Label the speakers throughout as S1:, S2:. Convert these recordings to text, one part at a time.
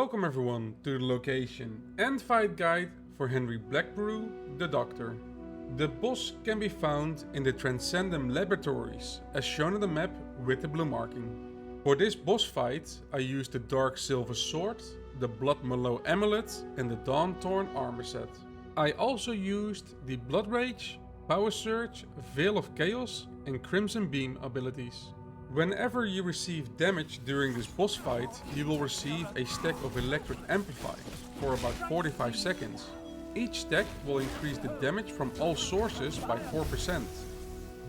S1: Welcome everyone to the location and fight guide for Henry Blackbrew, the Doctor. The boss can be found in the Transcendum laboratories as shown on the map with the blue marking. For this boss fight I used the Dark Silver Sword, the Blood Mallow Amulet and the Dawn Torn armor set. I also used the Blood Rage, Power Surge, Veil of Chaos and Crimson Beam abilities. Whenever you receive damage during this boss fight, you will receive a stack of Electric Amplify for about 45 seconds. Each stack will increase the damage from all sources by 4%.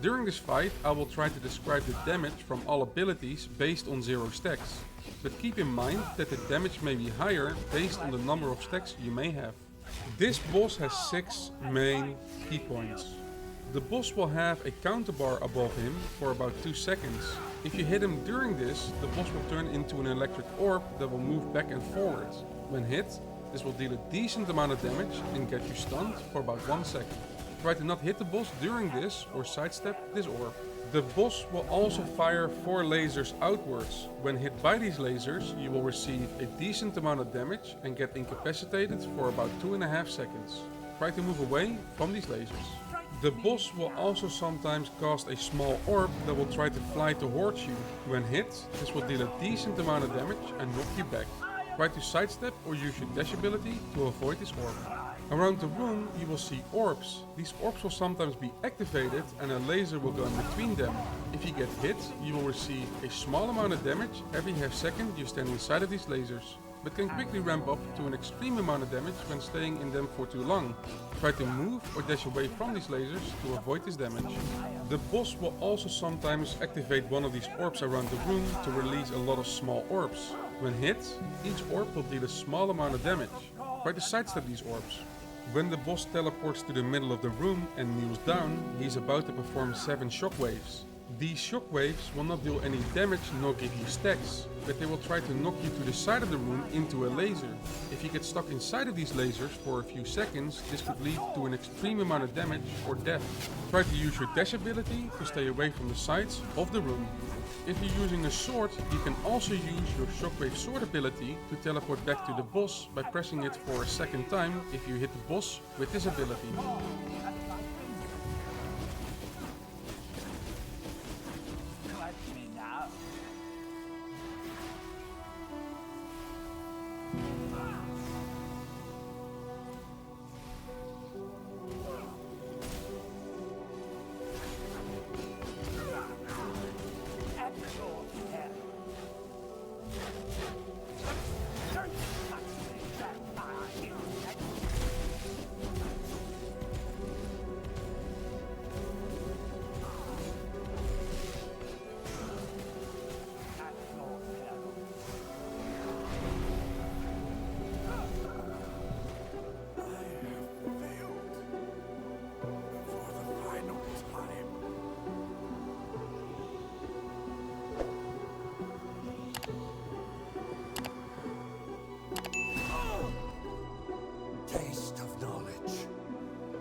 S1: During this fight I will try to describe the damage from all abilities based on 0 stacks, but keep in mind that the damage may be higher based on the number of stacks you may have. This boss has 6 main key points. The boss will have a counter bar above him for about 2 seconds. If you hit him during this, the boss will turn into an electric orb that will move back and forward. When hit, this will deal a decent amount of damage and get you stunned for about 1 second. Try to not hit the boss during this or sidestep this orb. The boss will also fire 4 lasers outwards. When hit by these lasers, you will receive a decent amount of damage and get incapacitated for about 2.5 seconds. Try to move away from these lasers. The boss will also sometimes cast a small orb that will try to fly towards you. When hit, this will deal a decent amount of damage and knock you back. Try to sidestep or use your dash ability to avoid this orb. Around the room you will see orbs. These orbs will sometimes be activated and a laser will go in between them. If you get hit, you will receive a small amount of damage every half second you stand inside of these lasers, but can quickly ramp up to an extreme amount of damage when staying in them for too long. Try to move or dash away from these lasers to avoid this damage. The boss will also sometimes activate one of these orbs around the room to release a lot of small orbs. When hit, each orb will deal a small amount of damage. Try to sidestep these orbs. When the boss teleports to the middle of the room and kneels down, he is about to perform 7 shockwaves. These shockwaves will not deal any damage nor give you stacks, but they will try to knock you to the side of the room into a laser. If you get stuck inside of these lasers for a few seconds, this could lead to an extreme amount of damage or death. Try to use your dash ability to stay away from the sides of the room. If you're using a sword, you can also use your Shockwave Sword ability to teleport back to the boss by pressing it for a second time if you hit the boss with this ability.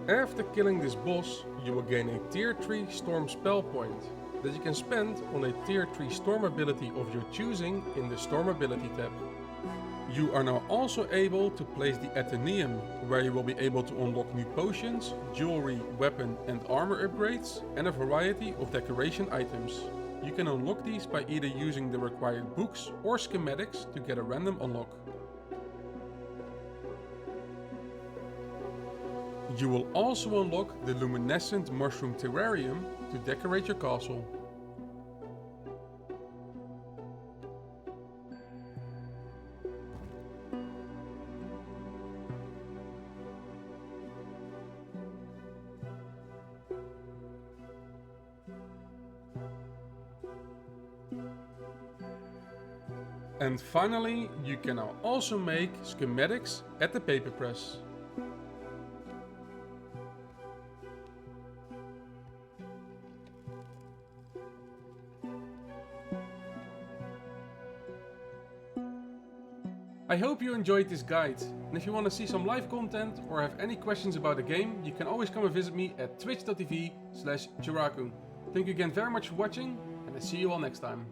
S1: After killing this boss, you will gain a tier 3 storm spell point that you can spend on a tier 3 storm ability of your choosing in the storm ability tab. You are now also able to place the Athenaeum, where you will be able to unlock new potions, jewelry, weapon and armor upgrades and a variety of decoration items. You can unlock these by either using the required books or schematics to get a random unlock. You will also unlock the Luminescent Mushroom Terrarium to decorate your castle. And finally, you can now also make schematics at the paper press. I hope you enjoyed this guide, and if you want to see some live content or have any questions about the game, you can always come and visit me at twitch.tv/Chiraku. Thank you again very much for watching, and I see you all next time.